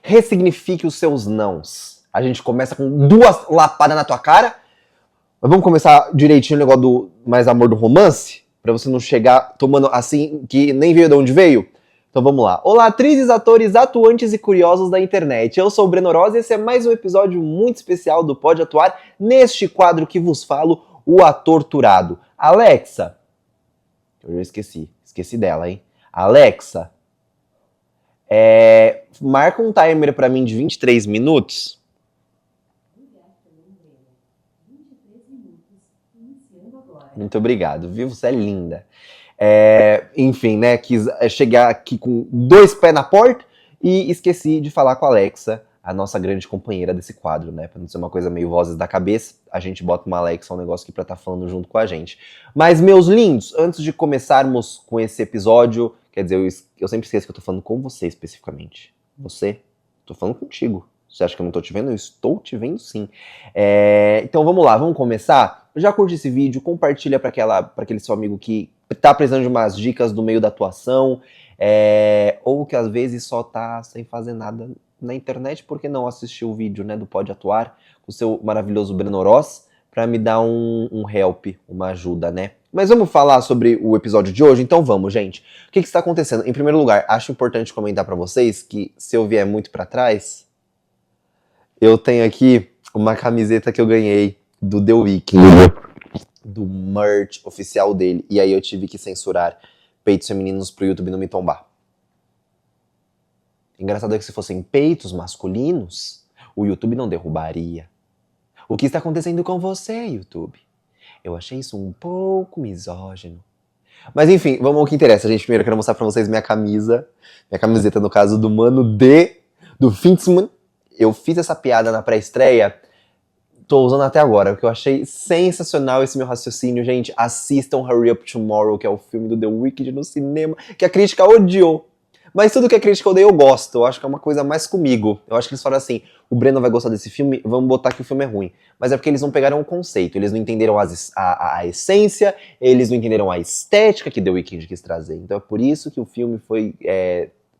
Ressignifique os seus nãos. A gente começa com 2 lapadas na tua cara. Mas vamos começar direitinho o negócio do mais amor do romance? Pra você não chegar tomando assim, que nem veio de onde veio? Então vamos lá. Olá, atrizes, atores, atuantes e curiosos da internet. Eu sou o Breno Rosa e esse é mais um episódio muito especial do Pode Atuar, neste quadro que vos falo, o Atorturado. Alexa. Eu esqueci dela, hein? Alexa, marca um timer pra mim de 23 minutos. Muito obrigado, viu? Você é linda. Enfim, né? Quis chegar aqui com 2 pés na porta e esqueci de falar com a Alexa, a nossa grande companheira desse quadro, né? Pra não ser uma coisa meio vozes da cabeça, a gente bota uma Alexa, um negócio aqui pra estar falando junto com a gente. Mas, meus lindos, antes de começarmos com esse episódio, quer dizer, eu sempre esqueço que eu tô falando com você especificamente. Você? Tô falando contigo. Você acha que eu não tô te vendo? Eu estou te vendo sim. Então vamos lá, vamos começar? Já curte esse vídeo, compartilha para aquele seu amigo que tá precisando de umas dicas do meio da atuação, ou que às vezes só tá sem fazer nada na internet, porque não assistiu o vídeo, né, do Pode Atuar, com o seu maravilhoso Breno Ross, pra me dar um help, uma ajuda, né? Mas vamos falar sobre o episódio de hoje? Então vamos, gente. O que está acontecendo? Em primeiro lugar, acho importante comentar para vocês que se eu vier muito para trás, eu tenho aqui uma camiseta que eu ganhei do The Weeknd, do merch oficial dele. E aí eu tive que censurar peitos femininos pro YouTube não me tombar. Engraçado é que se fossem peitos masculinos, o YouTube não derrubaria. O que está acontecendo com você, YouTube? Eu achei isso um pouco misógino. Mas enfim, vamos ao que interessa, gente. Primeiro eu quero mostrar pra vocês minha camisa. Minha camiseta, no caso, do Mano D, do Fintzman. Eu fiz essa piada na pré-estreia, tô usando até agora, porque eu achei sensacional esse meu raciocínio. Gente, assistam Hurry Up Tomorrow, que é o filme do The Weeknd no cinema, que a crítica odiou. Mas tudo que a crítica odeia eu gosto, eu acho que é uma coisa mais comigo. Eu acho que eles falaram assim, o Breno vai gostar desse filme, vamos botar que o filme é ruim. Mas é porque eles não pegaram o conceito, eles não entenderam a essência, eles não entenderam a estética que The Weeknd quis trazer. Então é por isso que o filme foi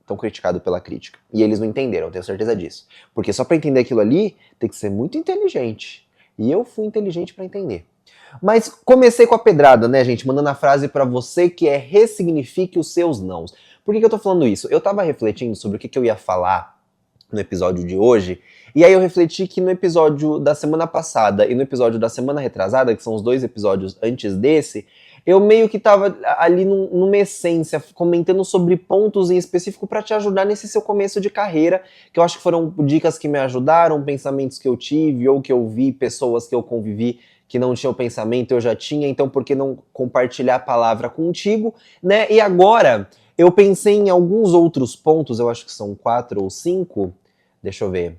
tão criticado pela crítica. E eles não entenderam, eu tenho certeza disso. Porque só pra entender aquilo ali, tem que ser muito inteligente. E eu fui inteligente pra entender. Mas comecei com a pedrada, né, gente? Mandando a frase pra você que é ressignifique os seus nãos. Por que eu tô falando isso? Eu tava refletindo sobre o que eu ia falar no episódio de hoje, e aí eu refleti que no episódio da semana passada e no episódio da semana retrasada, que são os 2 episódios antes desse, eu meio que tava ali numa essência, comentando sobre pontos em específico pra te ajudar nesse seu começo de carreira, que eu acho que foram dicas que me ajudaram, pensamentos que eu tive, ou que eu vi, pessoas que eu convivi que não tinham pensamento, eu já tinha, então por que não compartilhar a palavra contigo, né? E agora, eu pensei em alguns outros pontos, eu acho que são 4 ou 5, deixa eu ver.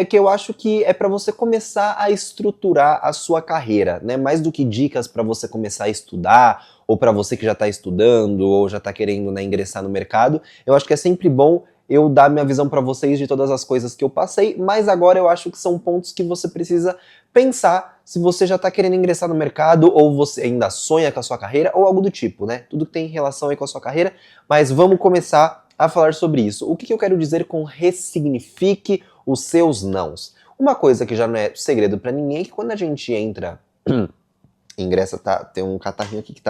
Que eu acho que é para você começar a estruturar a sua carreira, né? Mais do que dicas para você começar a estudar, ou para você que já está estudando, ou já está querendo, né, ingressar no mercado. Eu acho que é sempre bom eu dar minha visão para vocês de todas as coisas que eu passei, mas agora eu acho que são pontos que você precisa pensar se você já está querendo ingressar no mercado, ou você ainda sonha com a sua carreira, ou algo do tipo, né? Tudo que tem relação aí com a sua carreira, mas vamos começar a falar sobre isso. O que eu quero dizer com ressignifique os seus nãos? Uma coisa que já não é segredo pra ninguém é que quando a gente entra, ingressa, tem um catarrinho aqui que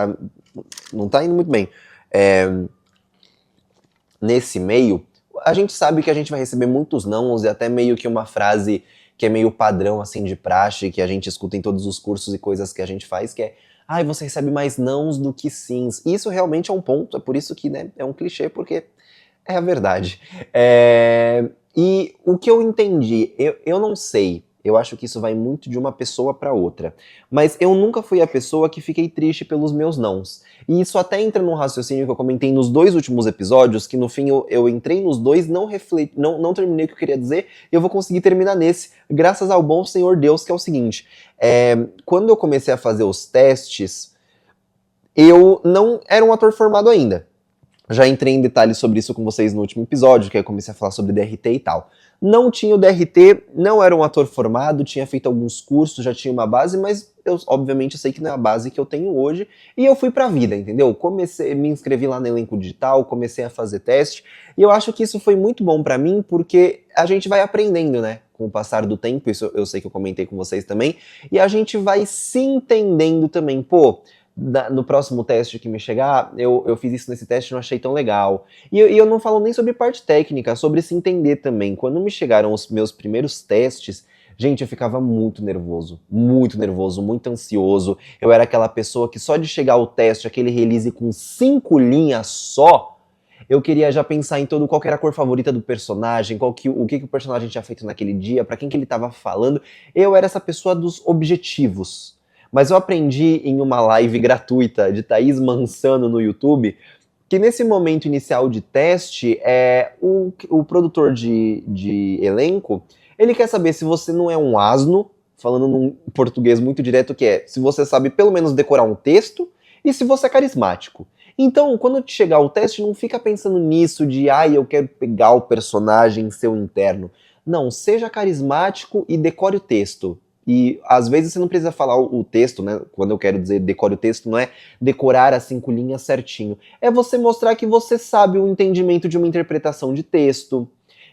não tá indo muito bem, nesse meio, a gente sabe que a gente vai receber muitos nãos e até meio que uma frase que é meio padrão, assim, de praxe, que a gente escuta em todos os cursos e coisas que a gente faz, que é você recebe mais nãos do que sims. E isso realmente é um ponto, é por isso que, né, é um clichê, porque é a verdade. E o que eu entendi, eu não sei, eu acho que isso vai muito de uma pessoa para outra, mas eu nunca fui a pessoa que fiquei triste pelos meus nãos. E isso até entra num raciocínio que eu comentei nos 2 últimos episódios, que no fim eu entrei nos 2, não terminei o que eu queria dizer, e eu vou conseguir terminar nesse, graças ao bom Senhor Deus, que é o seguinte, quando eu comecei a fazer os testes, eu não era um ator formado ainda. Já entrei em detalhes sobre isso com vocês no último episódio, que eu comecei a falar sobre DRT e tal. Não tinha o DRT, não era um ator formado, tinha feito alguns cursos, já tinha uma base, mas eu obviamente sei que não é a base que eu tenho hoje, e eu fui pra vida, entendeu? Me inscrevi lá no elenco digital, comecei a fazer teste, e eu acho que isso foi muito bom pra mim, porque a gente vai aprendendo, né? Com o passar do tempo, isso eu sei que eu comentei com vocês também, e a gente vai se entendendo também. Pô, no próximo teste que me chegar, eu fiz isso nesse teste e não achei tão legal. E eu não falo nem sobre parte técnica, sobre se entender também. Quando me chegaram os meus primeiros testes, gente, eu ficava muito nervoso, muito ansioso. Eu era aquela pessoa que só de chegar ao teste, aquele release com 5 linhas só, eu queria já pensar em todo qual que era a cor favorita do personagem, o que o personagem tinha feito naquele dia, pra quem que ele tava falando. Eu era essa pessoa dos objetivos. Mas eu aprendi em uma live gratuita de Thaís Mansano no YouTube que nesse momento inicial de teste, o produtor de elenco, ele quer saber se você não é um asno, falando num português muito direto, que é se você sabe pelo menos decorar um texto e se você é carismático. Então, quando te chegar o teste, não fica pensando nisso de, eu quero pegar o personagem seu interno. Não, seja carismático e decore o texto. E às vezes você não precisa falar o texto, né? Quando eu quero dizer decore o texto, não é decorar as 5 linhas certinho. É você mostrar que você sabe o entendimento de uma interpretação de texto,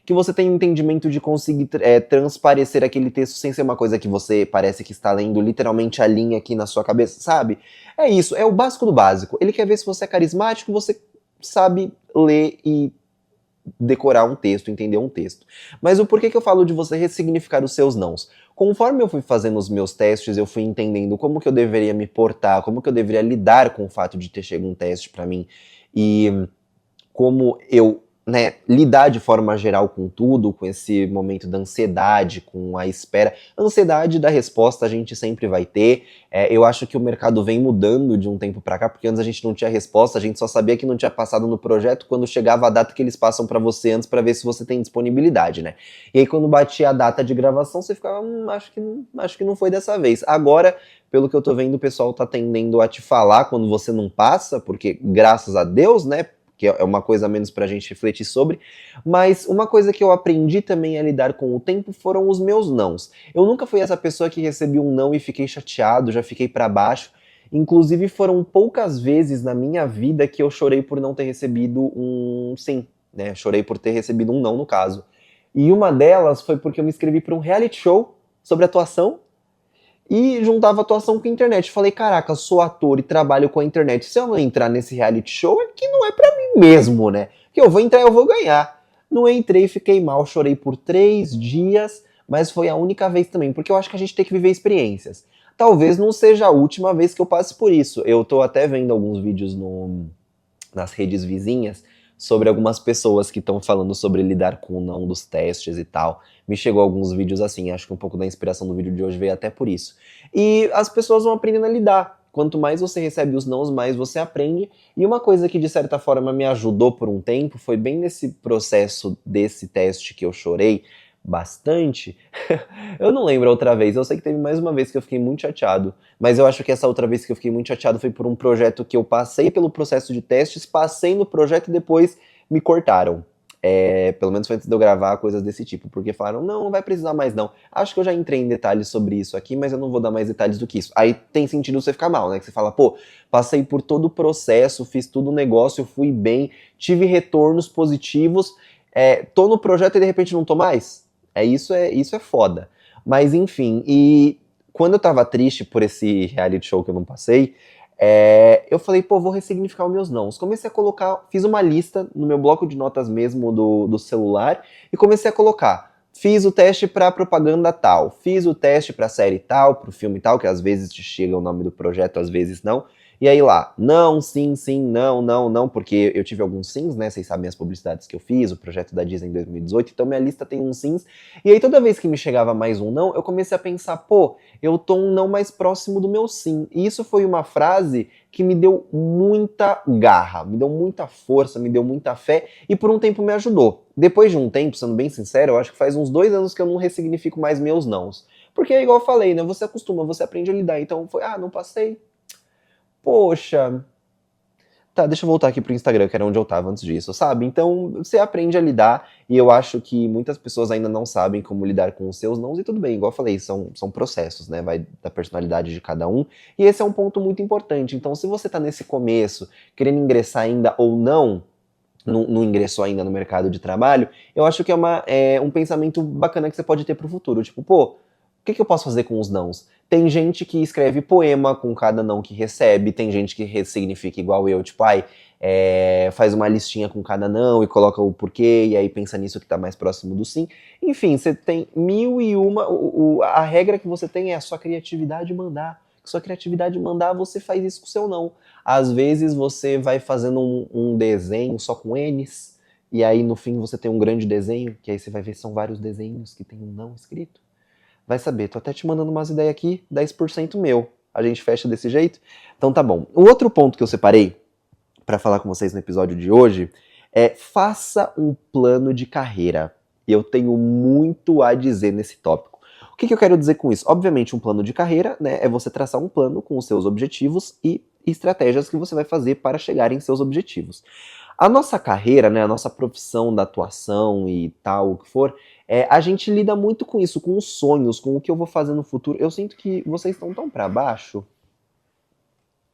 que você tem o entendimento de conseguir transparecer aquele texto sem ser uma coisa que você parece que está lendo literalmente a linha aqui na sua cabeça, sabe? É isso, é o básico do básico. Ele quer ver se você é carismático, você sabe ler e decorar um texto, entender um texto. Mas o porquê que eu falo de você ressignificar os seus nãos? Conforme eu fui fazendo os meus testes, eu fui entendendo como que eu deveria me portar, como que eu deveria lidar com o fato de ter chegado um teste pra mim e como eu, né, lidar de forma geral com tudo, com esse momento da ansiedade, com a espera. A ansiedade da resposta a gente sempre vai ter. Eu acho que o mercado vem mudando de um tempo pra cá, porque antes a gente não tinha resposta, a gente só sabia que não tinha passado no projeto quando chegava a data que eles passam pra você antes pra ver se você tem disponibilidade, né? E aí quando batia a data de gravação, você ficava, acho que não foi dessa vez. Agora, pelo que eu tô vendo, o pessoal tá tendendo a te falar quando você não passa, porque graças a Deus, né? Que é uma coisa a menos pra gente refletir sobre, mas uma coisa que eu aprendi também a lidar com o tempo foram os meus nãos. Eu nunca fui essa pessoa que recebi um não e fiquei chateado, já fiquei pra baixo. Inclusive foram poucas vezes na minha vida que eu chorei por não ter recebido um sim, né? Chorei por ter recebido um não no caso. E uma delas foi porque eu me inscrevi para um reality show sobre atuação e juntava atuação com a internet. Falei, caraca, sou ator e trabalho com a internet. Se eu não entrar nesse reality show, é que não é pra mim mesmo, né? Que eu vou entrar, eu vou ganhar. Não entrei, fiquei mal, chorei por 3 dias, mas foi a única vez também, porque eu acho que a gente tem que viver experiências. Talvez não seja a última vez que eu passe por isso. Eu tô até vendo alguns vídeos nas redes vizinhas sobre algumas pessoas que estão falando sobre lidar com o não dos testes e tal. Me chegou alguns vídeos assim, acho que um pouco da inspiração do vídeo de hoje veio até por isso. E as pessoas vão aprendendo a lidar. Quanto mais você recebe os nãos, mais você aprende. E uma coisa que de certa forma me ajudou por um tempo foi bem nesse processo desse teste que eu chorei bastante. Eu não lembro a outra vez, eu sei que teve mais uma vez que eu fiquei muito chateado, mas eu acho que essa outra vez que eu fiquei muito chateado foi por um projeto que eu passei pelo processo de testes, passei no projeto e depois me cortaram. Pelo menos foi antes de eu gravar coisas desse tipo, porque falaram, não vai precisar mais não. Acho que eu já entrei em detalhes sobre isso aqui, mas eu não vou dar mais detalhes do que isso. Aí tem sentido você ficar mal, né? Que você fala, pô, passei por todo o processo, fiz tudo o negócio, fui bem, tive retornos positivos, tô no projeto e de repente não tô mais? Isso é foda. Mas enfim, e quando eu tava triste por esse reality show que eu não passei, eu falei, pô, vou ressignificar os meus nãos. Comecei a colocar, fiz uma lista no meu bloco de notas mesmo do celular e comecei a colocar. Fiz o teste pra propaganda tal, fiz o teste pra série tal, pro filme tal, que às vezes te chega o nome do projeto, às vezes não. E aí lá, não, sim, sim, não, não, não, porque eu tive alguns sims, né? Vocês sabem as publicidades que eu fiz, o projeto da Disney em 2018, então minha lista tem uns sims. E aí toda vez que me chegava mais um não, eu comecei a pensar, pô, eu tô um não mais próximo do meu sim. E isso foi uma frase que me deu muita garra, me deu muita força, me deu muita fé e por um tempo me ajudou. Depois de um tempo, sendo bem sincero, eu acho que faz uns 2 anos que eu não ressignifico mais meus nãos. Porque é igual eu falei, né? Você acostuma, você aprende a lidar. Então foi, não passei. Poxa, Tá, deixa eu voltar aqui pro Instagram, que era onde eu tava antes disso, sabe? Então, você aprende a lidar, e eu acho que muitas pessoas ainda não sabem como lidar com os seus nãos, e tudo bem, igual eu falei, são processos, né? Vai da personalidade de cada um, e esse é um ponto muito importante. Então, se você tá nesse começo, querendo ingressar ainda ou não ingressou ainda no mercado de trabalho, eu acho que é um pensamento bacana que você pode ter pro futuro. Tipo, pô, o que eu posso fazer com os nãos? Tem gente que escreve poema com cada não que recebe, tem gente que ressignifica igual eu, tipo, faz uma listinha com cada não e coloca o porquê, e aí pensa nisso que tá mais próximo do sim. Enfim, você tem mil e uma. A regra que você tem é a sua criatividade mandar. Se sua criatividade mandar, você faz isso com o seu não. Às vezes você vai fazendo um desenho só com N's, e aí no fim você tem um grande desenho, que aí você vai ver que são vários desenhos que tem um não escrito. Vai saber, tô até te mandando umas ideias aqui, 10% meu. A gente fecha desse jeito? Então tá bom. O outro ponto que eu separei para falar com vocês no episódio de hoje é: faça um plano de carreira. Eu tenho muito a dizer nesse tópico. O que eu quero dizer com isso? Obviamente, um plano de carreira, né, é você traçar um plano com os seus objetivos e estratégias que você vai fazer para chegar em seus objetivos. A nossa carreira, né, a nossa profissão da atuação e tal, o que for, a gente lida muito com isso, com os sonhos, com o que eu vou fazer no futuro. Eu sinto que vocês estão tão para baixo.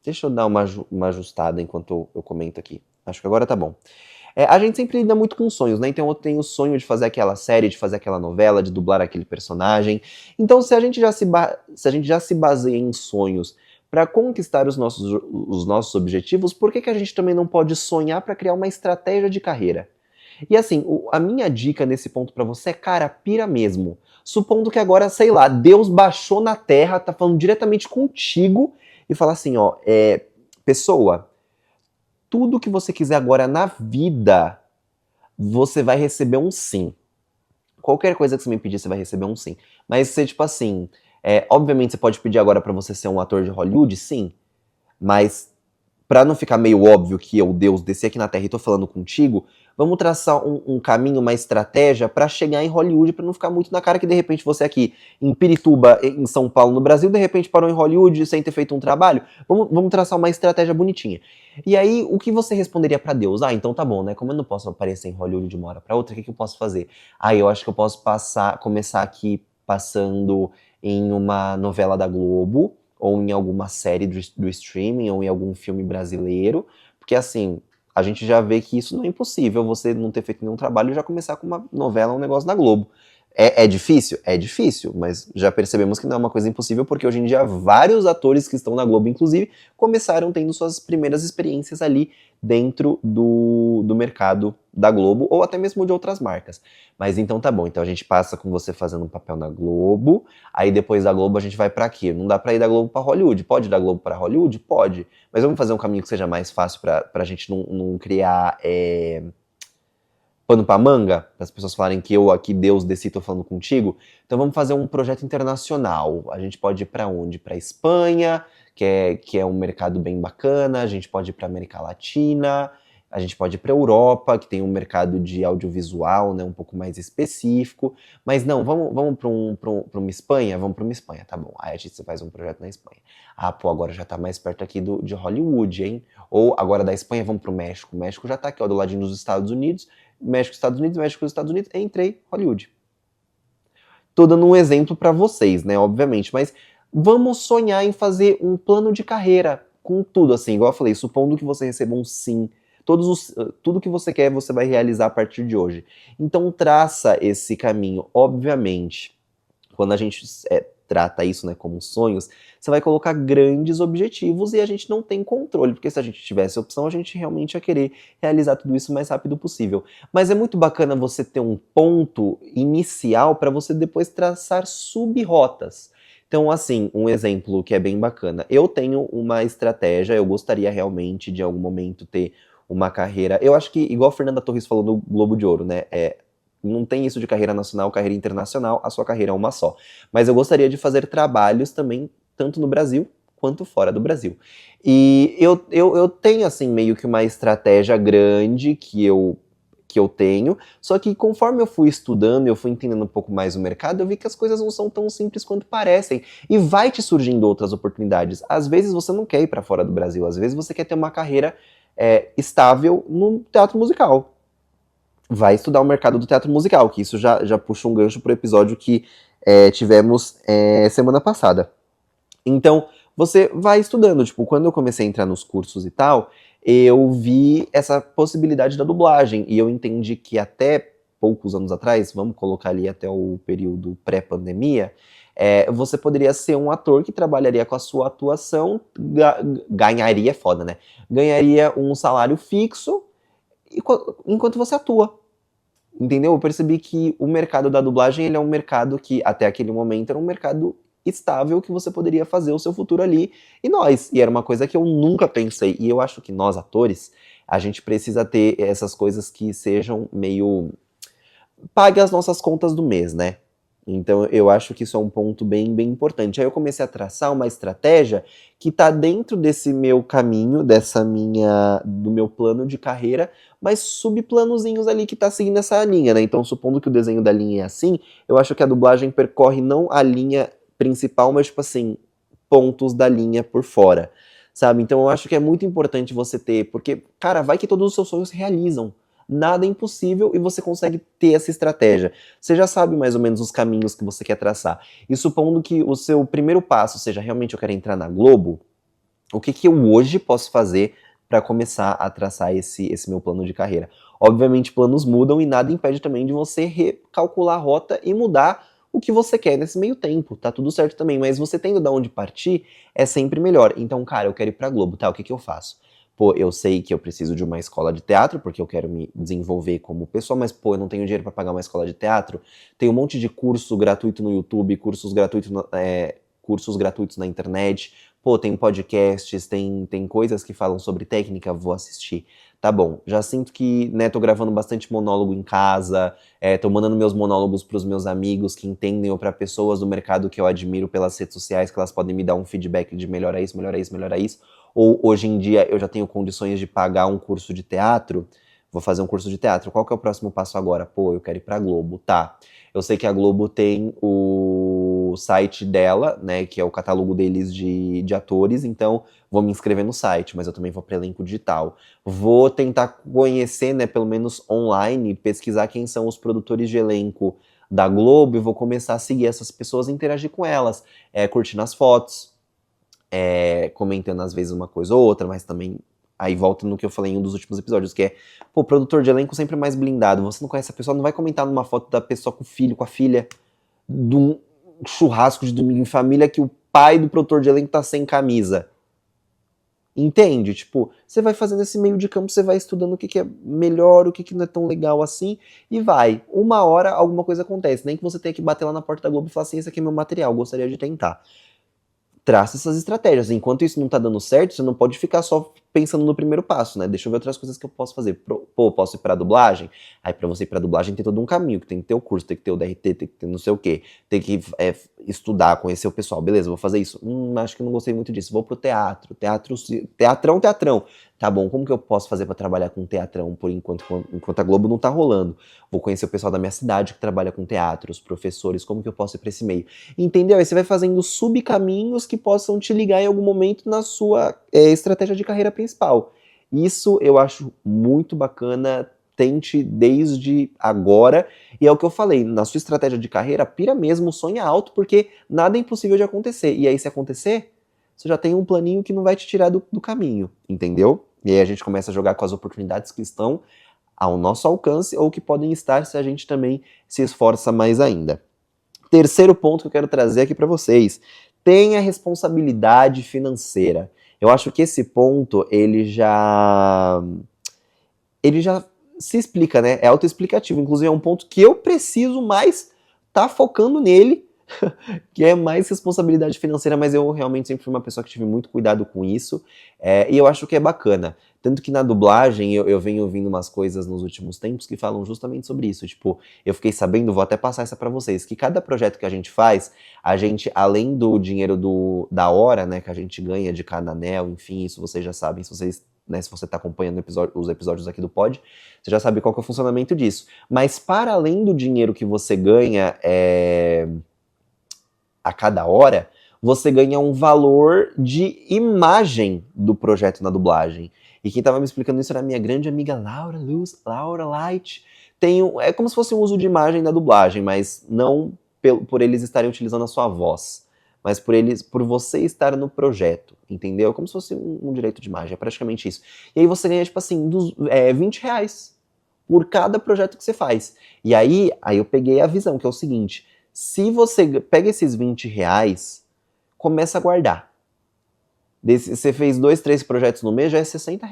Deixa eu dar uma ajustada enquanto eu comento aqui. Acho que agora tá bom. A gente sempre lida muito com sonhos, né? Então eu tenho o sonho de fazer aquela série, de fazer aquela novela, de dublar aquele personagem. Então se a gente já se baseia em sonhos para conquistar os nossos objetivos, por que a gente também não pode sonhar para criar uma estratégia de carreira? E assim, a minha dica nesse ponto para você é, cara, pira mesmo. Supondo que agora, sei lá, Deus baixou na Terra, tá falando diretamente contigo e fala assim, ó, pessoa, tudo que você quiser agora na vida, você vai receber um sim. Qualquer coisa que você me pedir, você vai receber um sim. Mas você, tipo assim, obviamente você pode pedir agora pra você ser um ator de Hollywood, sim. Mas pra não ficar meio óbvio que eu, Deus, desci aqui na Terra e tô falando contigo, vamos traçar um caminho, uma estratégia pra chegar em Hollywood, pra não ficar muito na cara que de repente você aqui em Pirituba, em São Paulo, no Brasil, de repente parou em Hollywood sem ter feito um trabalho. Vamos traçar uma estratégia bonitinha. E aí, o que você responderia pra Deus? Ah, então tá bom, né? Como eu não posso aparecer em Hollywood de uma hora pra outra, o que eu posso fazer? Ah, eu acho que eu posso começar aqui passando em uma novela da Globo, ou em alguma série do streaming, ou em algum filme brasileiro, porque assim, a gente já vê que isso não é impossível, você não ter feito nenhum trabalho e já começar com uma novela, um negócio na Globo. É difícil? É difícil, mas já percebemos que não é uma coisa impossível, porque hoje em dia vários atores que estão na Globo, inclusive, começaram tendo suas primeiras experiências ali dentro do mercado da Globo, ou até mesmo de outras marcas. Mas então tá bom, então a gente passa com você fazendo um papel na Globo, aí depois da Globo a gente vai pra quê? Não dá pra ir da Globo pra Hollywood. Pode ir da Globo pra Hollywood? Pode. Mas vamos fazer um caminho que seja mais fácil pra gente não criar pano pra manga, para as pessoas falarem que eu aqui, Deus, desci, tô falando contigo. Então vamos fazer um projeto internacional. A gente pode ir para onde? Para Espanha, que é um mercado bem bacana. A gente pode ir para América Latina. A gente pode ir para Europa, que tem um mercado de audiovisual, né, um pouco mais específico. Mas não, vamos para uma Espanha? Vamos para uma Espanha, tá bom. Aí a gente faz um projeto na Espanha. Ah, pô, agora já tá mais perto aqui de Hollywood, hein? Ou agora da Espanha vamos para o México. O México já tá aqui, ó, do ladinho dos Estados Unidos. México, Estados Unidos, México, Estados Unidos, entrei, Hollywood. Tô dando um exemplo para vocês, né, obviamente, mas vamos sonhar em fazer um plano de carreira com tudo, assim, igual eu falei, supondo que você receba um sim, tudo que você quer você vai realizar a partir de hoje. Então traça esse caminho, obviamente, quando a gente trata isso, né, como sonhos, você vai colocar grandes objetivos e a gente não tem controle, porque se a gente tivesse opção, a gente realmente ia querer realizar tudo isso o mais rápido possível. Mas é muito bacana você ter um ponto inicial para você depois traçar sub-rotas. Então, assim, um exemplo que é bem bacana. Eu tenho uma estratégia, eu gostaria realmente de em algum momento ter uma carreira. Eu acho que, igual a Fernanda Torres falou no Globo de Ouro, né? Não tem isso de carreira nacional, carreira internacional, a sua carreira é uma só. Mas eu gostaria de fazer trabalhos também, tanto no Brasil quanto fora do Brasil. E eu tenho, assim, meio que uma estratégia grande que eu tenho, só que conforme eu fui estudando, eu fui entendendo um pouco mais o mercado, eu vi que as coisas não são tão simples quanto parecem, e vai te surgindo outras oportunidades. Às vezes você não quer ir para fora do Brasil, às vezes você quer ter uma carreira estável no teatro musical. Vai estudar o mercado do teatro musical, que isso já puxa um gancho pro episódio que tivemos semana passada. Então, você vai estudando. Tipo, quando eu comecei a entrar nos cursos e tal, eu vi essa possibilidade da dublagem. E eu entendi que até poucos anos atrás, vamos colocar ali até o período pré-pandemia, você poderia ser um ator que trabalharia com a sua atuação, ganharia, é foda, né? Ganharia um salário fixo enquanto você atua. Entendeu? Eu percebi que o mercado da dublagem ele é um mercado que, até aquele momento, era um mercado estável que você poderia fazer o seu futuro ali. E era uma coisa que eu nunca pensei. E eu acho que nós, atores, a gente precisa ter essas coisas que sejam meio pague as nossas contas do mês, né? Então eu acho que isso é um ponto bem, bem importante. Aí eu comecei a traçar uma estratégia que tá dentro desse meu caminho, do meu plano de carreira, mas subplanozinhos ali que tá seguindo essa linha, né? Então, supondo que o desenho da linha é assim, eu acho que a dublagem percorre não a linha principal, mas tipo assim, pontos da linha por fora, sabe? Então eu acho que é muito importante você ter, porque, cara, vai que todos os seus sonhos se realizam. Nada é impossível e você consegue ter essa estratégia. Você já sabe mais ou menos os caminhos que você quer traçar. E supondo que o seu primeiro passo seja realmente eu quero entrar na Globo, o que eu hoje posso fazer para começar a traçar esse meu plano de carreira? Obviamente planos mudam e nada impede também de você recalcular a rota e mudar o que você quer nesse meio tempo, tá tudo certo também, mas você tendo de onde partir é sempre melhor. Então, cara, eu quero ir pra Globo, tá? O que eu faço? Pô, eu sei que eu preciso de uma escola de teatro, porque eu quero me desenvolver como pessoa, mas, pô, eu não tenho dinheiro para pagar uma escola de teatro. Tem um monte de curso gratuito no YouTube, cursos gratuitos na internet. Pô, tem podcasts, tem coisas que falam sobre técnica, vou assistir. Tá bom, já sinto que, né, tô gravando bastante monólogo em casa, tô mandando meus monólogos pros meus amigos que entendem ou pra pessoas do mercado que eu admiro pelas redes sociais, que elas podem me dar um feedback de melhora isso, melhora isso, melhora isso. Ou hoje em dia eu já tenho condições de pagar um curso de teatro, vou fazer um curso de teatro. Qual que é o próximo passo agora? Pô, eu quero ir pra Globo. Tá, eu sei que a Globo tem o site dela, né, que é o catálogo deles de atores, então vou me inscrever no site, mas eu também vou para elenco digital. Vou tentar conhecer, né, pelo menos online, pesquisar quem são os produtores de elenco da Globo e vou começar a seguir essas pessoas e interagir com elas, curtindo as fotos, comentando às vezes uma coisa ou outra, mas também aí volta no que eu falei em um dos últimos episódios, que é, pô, produtor de elenco sempre mais blindado. Você não conhece a pessoa, não vai comentar numa foto da pessoa com o filho, com a filha, de um churrasco de domingo em família que o pai do produtor de elenco tá sem camisa. Entende? Tipo, você vai fazendo esse meio de campo, você vai estudando o que é melhor, o que não é tão legal assim, e vai. Uma hora alguma coisa acontece, nem que você tenha que bater lá na porta da Globo e falar assim, esse aqui é meu material, gostaria de tentar. Traça essas estratégias. Enquanto isso não tá dando certo, você não pode ficar só pensando no primeiro passo, né? Deixa eu ver outras coisas que eu posso fazer. Pô, posso ir pra dublagem? Aí pra você ir pra dublagem tem todo um caminho, que tem que ter o curso, tem que ter o DRT, tem que ter não sei o quê, tem que estudar, conhecer o pessoal. Beleza, vou fazer isso. Acho que não gostei muito disso. Vou pro teatro. Teatrão. Tá bom, como que eu posso fazer pra trabalhar com teatrão por enquanto a Globo não tá rolando? Vou conhecer o pessoal da minha cidade que trabalha com teatro, os professores, como que eu posso ir pra esse meio? Entendeu? Aí você vai fazendo subcaminhos que possam te ligar em algum momento na sua estratégia de carreira principal. Isso eu acho muito bacana, tente desde agora, e é o que eu falei, na sua estratégia de carreira, pira mesmo, sonha alto, porque nada é impossível de acontecer. E aí, se acontecer, você já tem um planinho que não vai te tirar do caminho, entendeu? E aí a gente começa a jogar com as oportunidades que estão ao nosso alcance ou que podem estar se a gente também se esforça mais ainda. Terceiro ponto que eu quero trazer aqui para vocês: tenha responsabilidade financeira. Eu acho que esse ponto ele já se explica, né? É autoexplicativo. Inclusive é um ponto que eu preciso mais estar focando nele, que é mais responsabilidade financeira, mas eu realmente sempre fui uma pessoa que tive muito cuidado com isso, e eu acho que é bacana. Tanto que na dublagem eu venho ouvindo umas coisas nos últimos tempos que falam justamente sobre isso. Tipo, eu fiquei sabendo, vou até passar essa pra vocês, que cada projeto que a gente faz, a gente, além do dinheiro da hora, né, que a gente ganha de cada anel, enfim, isso vocês já sabem, se você tá acompanhando os episódios aqui do Pod, você já sabe qual que é o funcionamento disso. Mas para além do dinheiro que você ganha, a cada hora, você ganha um valor de imagem do projeto na dublagem. E quem tava me explicando isso era a minha grande amiga Laura Luz, Laura Light. É como se fosse um uso de imagem da dublagem, mas não por eles estarem utilizando a sua voz, mas por você estar no projeto, entendeu? Como se fosse um direito de imagem, é praticamente isso. E aí você ganha, tipo assim, R$ 20 por cada projeto que você faz. E aí eu peguei a visão, que é o seguinte, se você pega esses R$ 20, começa a guardar. Você fez 2, 3 projetos no mês, já é R$ 60.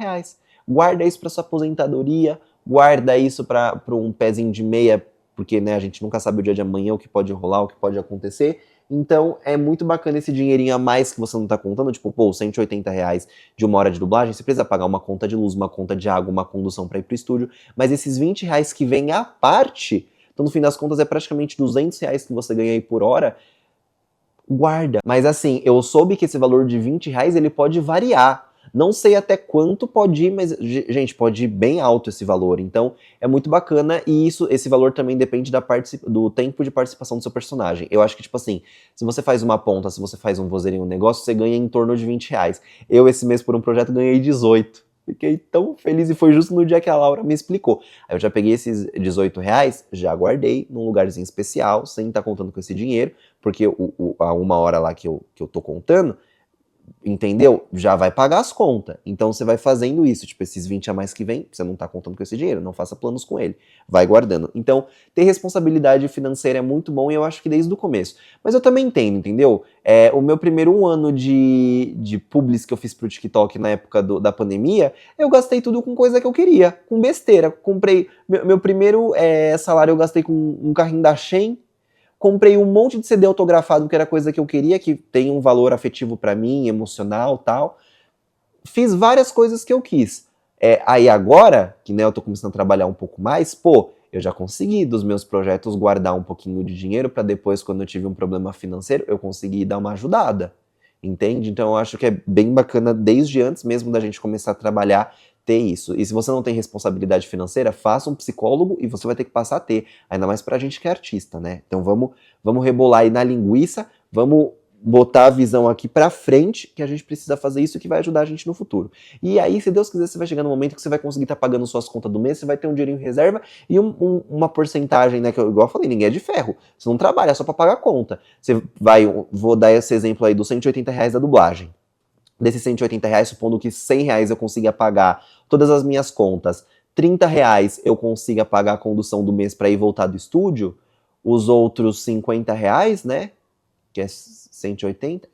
Guarda isso para sua aposentadoria, guarda isso para um pezinho de meia, porque né, a gente nunca sabe o dia de amanhã, o que pode rolar, o que pode acontecer. Então é muito bacana esse dinheirinho a mais que você não tá contando, tipo, pô, R$ 180 de uma hora de dublagem, você precisa pagar uma conta de luz, uma conta de água, uma condução para ir pro estúdio, mas esses R$ 20 que vem à parte, então no fim das contas é praticamente R$ 200 que você ganha aí por hora, guarda. Mas assim, eu soube que esse valor de R$ 20 ele pode variar. Não sei até quanto pode ir, mas, gente, pode ir bem alto esse valor. Então, é muito bacana e esse valor também depende do tempo de participação do seu personagem. Eu acho que, tipo assim, se você faz uma ponta, se você faz um vozerinho, um negócio, você ganha em torno de R$ 20. Eu, esse mês, por um projeto, ganhei 18. Fiquei tão feliz e foi justo no dia que a Laura me explicou. Aí eu já peguei esses R$ 18, já guardei num lugarzinho especial, sem estar contando com esse dinheiro, porque a uma hora lá que eu tô contando, entendeu? Já vai pagar as contas. Então você vai fazendo isso, tipo, esses 20 a mais que vem, você não tá contando com esse dinheiro, não faça planos com ele. Vai guardando. Então, ter responsabilidade financeira é muito bom e eu acho que desde o começo. Mas eu também entendo, entendeu? O meu primeiro ano de publis que eu fiz pro TikTok na época da pandemia, eu gastei tudo com coisa que eu queria, com besteira. Comprei, meu primeiro salário eu gastei com um carrinho da Shein. Comprei um monte de CD autografado, que era coisa que eu queria, que tem um valor afetivo pra mim, emocional tal. Fiz várias coisas que eu quis. Aí agora, que né, eu tô começando a trabalhar um pouco mais, pô, eu já consegui dos meus projetos guardar um pouquinho de dinheiro pra depois, quando eu tive um problema financeiro, eu conseguir dar uma ajudada. Entende? Então eu acho que é bem bacana, desde antes mesmo da gente começar a trabalhar, ter isso. E se você não tem responsabilidade financeira, faça um psicólogo e você vai ter que passar a ter. Ainda mais pra gente que é artista, né? Então vamos rebolar aí na linguiça, vamos botar a visão aqui pra frente, que a gente precisa fazer isso que vai ajudar a gente no futuro. E aí, se Deus quiser, você vai chegar no momento que você vai conseguir estar pagando suas contas do mês, você vai ter um dinheirinho em reserva e uma porcentagem, né, que eu, igual eu falei, ninguém é de ferro. Você não trabalha só pra pagar a conta. Vou dar esse exemplo aí dos R$ 180 da dublagem. Desses R$ 180, supondo que R$ 100 eu consiga pagar todas as minhas contas, R$ 30 eu consiga pagar a condução do mês para ir voltar do estúdio, os outros R$ 50, né? Que é 180?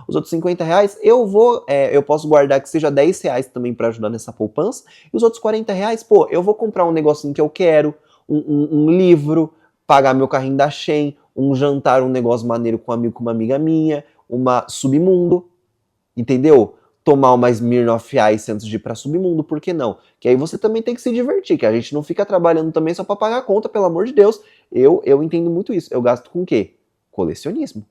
Os outros R$ 50 eu posso guardar que seja R$ 10 também para ajudar nessa poupança, e os outros R$ 40, pô, eu vou comprar um negocinho que eu quero, um livro, pagar meu carrinho da Shein, um jantar, um negócio maneiro com um amigo, com uma amiga minha, uma Submundo, entendeu? Tomar uma Smirnoff Ice antes de ir pra Submundo, por que não? Que aí você também tem que se divertir, que a gente não fica trabalhando também só pra pagar a conta, pelo amor de Deus. Eu entendo muito isso. Eu gasto com o quê? Colecionismo.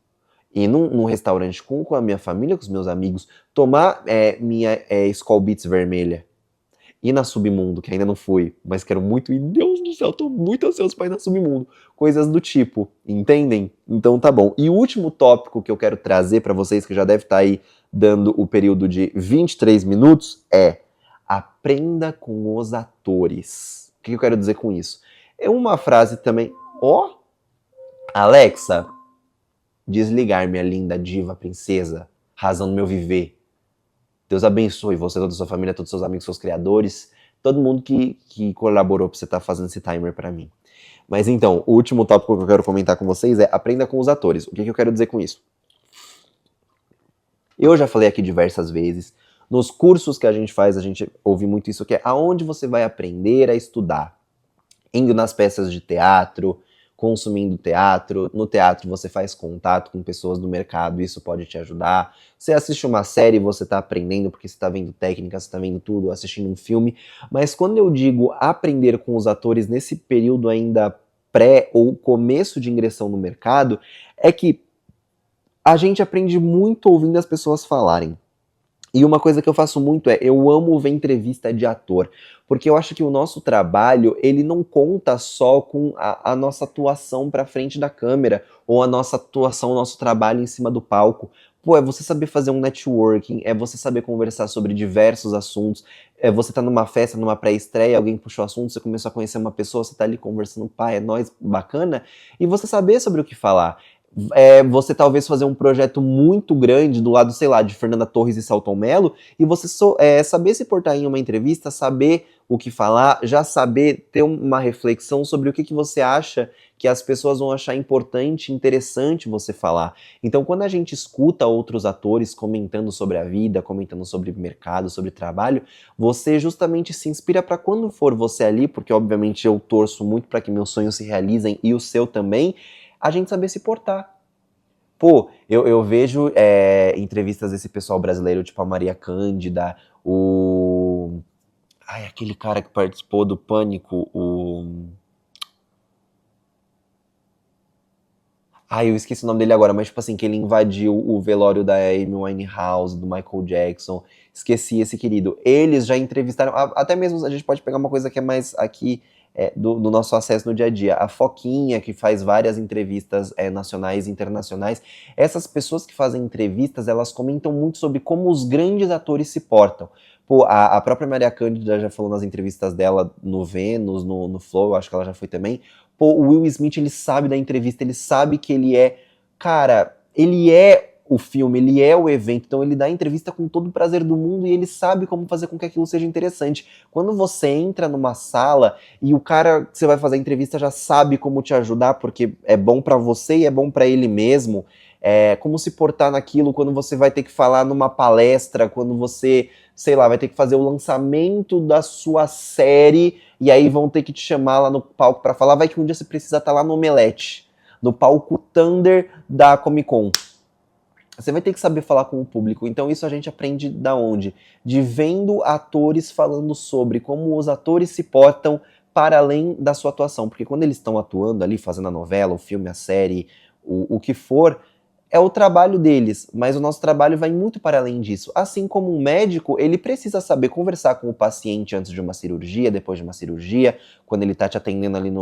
Ir num restaurante com a minha família, com os meus amigos, tomar minha Skol Beats vermelha. Ir na Submundo, que ainda não fui, mas quero muito ir. Deus do céu, tô muito ansioso pra ir na Submundo. Coisas do tipo, entendem? Então tá bom. E o último tópico que eu quero trazer pra vocês, que já deve estar aí dando o período de 23 minutos, é aprenda com os atores. O que eu quero dizer com isso? É uma frase também. Alexa, desligar minha linda diva princesa, razão do meu viver. Deus abençoe você, toda a sua família, todos os seus amigos, seus criadores, todo mundo que colaborou pra você estar fazendo esse timer pra mim. Mas então, o último tópico que eu quero comentar com vocês é aprenda com os atores. O que eu quero dizer com isso? Eu já falei aqui diversas vezes, nos cursos que a gente faz, a gente ouve muito isso, que é aonde você vai aprender a estudar. Indo nas peças de teatro, consumindo teatro, no teatro você faz contato com pessoas do mercado, isso pode te ajudar. Você assiste uma série, você está aprendendo porque você está vendo técnica, você está vendo tudo, assistindo um filme. Mas quando eu digo aprender com os atores nesse período ainda pré ou começo de ingressão no mercado, é que a gente aprende muito ouvindo as pessoas falarem. E uma coisa que eu faço muito eu amo ver entrevista de ator, porque eu acho que o nosso trabalho, ele não conta só com a nossa atuação pra frente da câmera, ou a nossa atuação, o nosso trabalho em cima do palco. Pô, é você saber fazer um networking, é você saber conversar sobre diversos assuntos, é você tá numa festa, numa pré-estreia, alguém puxou assunto, você começou a conhecer uma pessoa, você tá ali conversando, pá, é nóis, bacana, e você saber sobre o que falar. É você talvez fazer um projeto muito grande do lado, sei lá, de Fernanda Torres e Selton Mello, e você saber se portar em uma entrevista, saber o que falar, já saber ter uma reflexão sobre o que você acha que as pessoas vão achar importante, interessante você falar. Então, quando a gente escuta outros atores comentando sobre a vida, comentando sobre mercado, sobre trabalho, você justamente se inspira para quando for você ali, porque obviamente eu torço muito para que meus sonhos se realizem e o seu também, a gente saber se portar. Pô, eu vejo entrevistas desse pessoal brasileiro, tipo a Maria Cândida, o. Ai, aquele cara que participou do Pânico, o. Ai, eu esqueci o nome dele agora, mas tipo assim, que ele invadiu o velório da Amy Winehouse, do Michael Jackson. Esqueci esse querido. Eles já entrevistaram, até mesmo a gente pode pegar uma coisa que é mais aqui do nosso acesso no dia a dia. A Foquinha, que faz várias entrevistas nacionais e internacionais. Essas pessoas que fazem entrevistas, elas comentam muito sobre como os grandes atores se portam. Pô, a própria Maria Cândida já falou nas entrevistas dela no Vênus, no Flow, acho que ela já foi também. Pô, o Will Smith, ele sabe da entrevista, ele sabe que ele é. Cara, ele é o filme, ele é o evento, então ele dá a entrevista com todo o prazer do mundo e ele sabe como fazer com que aquilo seja interessante. Quando você entra numa sala e o cara que você vai fazer a entrevista já sabe como te ajudar, porque é bom pra você e é bom pra ele mesmo, como se portar naquilo quando você vai ter que falar numa palestra, quando você, sei lá, vai ter que fazer o lançamento da sua série e aí vão ter que te chamar lá no palco pra falar, vai que um dia você precisa estar lá no Omelete, no palco Thunder da Comic Con. Você vai ter que saber falar com o público. Então isso a gente aprende da onde? De vendo atores falando sobre como os atores se portam para além da sua atuação. Porque quando eles estão atuando ali, fazendo a novela, o filme, a série, o que for, é o trabalho deles, mas o nosso trabalho vai muito para além disso. Assim como um médico, ele precisa saber conversar com o paciente antes de uma cirurgia, depois de uma cirurgia, quando ele está te atendendo ali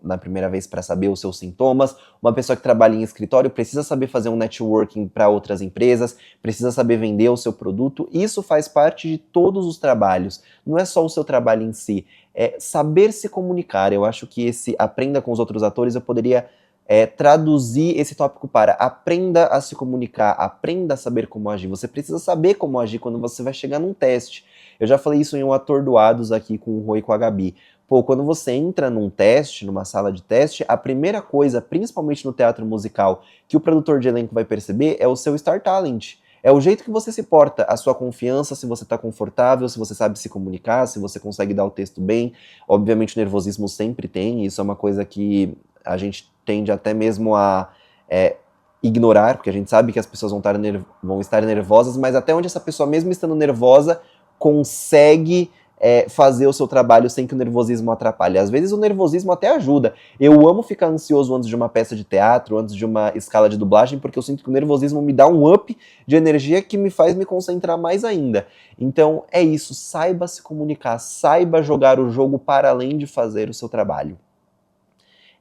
na primeira vez para saber os seus sintomas. Uma pessoa que trabalha em escritório precisa saber fazer um networking para outras empresas, precisa saber vender o seu produto. Isso faz parte de todos os trabalhos. Não é só o seu trabalho em si, é saber se comunicar. Eu acho que esse aprenda com os outros atores eu poderia traduzir esse tópico para aprenda a se comunicar, aprenda a saber como agir. Você precisa saber como agir quando você vai chegar num teste. Eu já falei isso em um Atordoados aqui com o Rô e com a Gabi. Pô, quando você entra num teste, numa sala de teste, a primeira coisa, principalmente no teatro musical, que o produtor de elenco vai perceber é o seu Star Talent. É o jeito que você se porta, a sua confiança, se você está confortável, se você sabe se comunicar, se você consegue dar o texto bem. Obviamente o nervosismo sempre tem, isso é uma coisa que a gente tende até mesmo a ignorar, porque a gente sabe que as pessoas vão estar nervosas, mas até onde essa pessoa, mesmo estando nervosa, consegue fazer o seu trabalho sem que o nervosismo atrapalhe. Às vezes o nervosismo até ajuda. Eu amo ficar ansioso antes de uma peça de teatro, antes de uma escala de dublagem, porque eu sinto que o nervosismo me dá um up de energia que me faz me concentrar mais ainda. Então é isso, saiba se comunicar, saiba jogar o jogo para além de fazer o seu trabalho.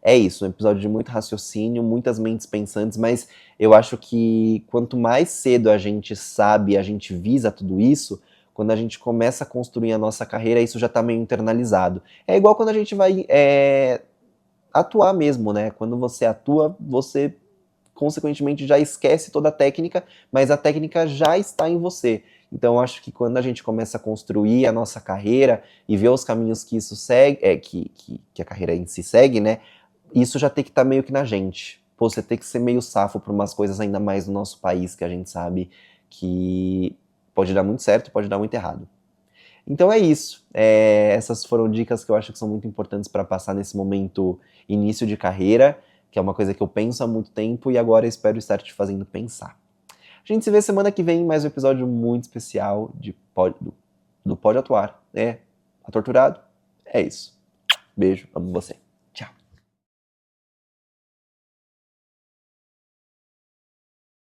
É isso, um episódio de muito raciocínio, muitas mentes pensantes, mas eu acho que quanto mais cedo a gente sabe, a gente visa tudo isso, quando a gente começa a construir a nossa carreira, isso já tá meio internalizado. É igual quando a gente vai atuar mesmo, né? Quando você atua, você consequentemente já esquece toda a técnica, mas a técnica já está em você. Então eu acho que quando a gente começa a construir a nossa carreira e ver os caminhos que isso segue, que a carreira em si segue, né? Isso já tem que estar meio que na gente. Pô, você tem que ser meio safo para umas coisas ainda mais no nosso país que a gente sabe que pode dar muito certo, pode dar muito errado. Então é isso. Essas foram dicas que eu acho que são muito importantes para passar nesse momento início de carreira, que é uma coisa que eu penso há muito tempo e agora eu espero estar te fazendo pensar. A gente se vê semana que vem em mais um episódio muito especial do Pode Atuar. Atorturado? É isso. Beijo, amo você.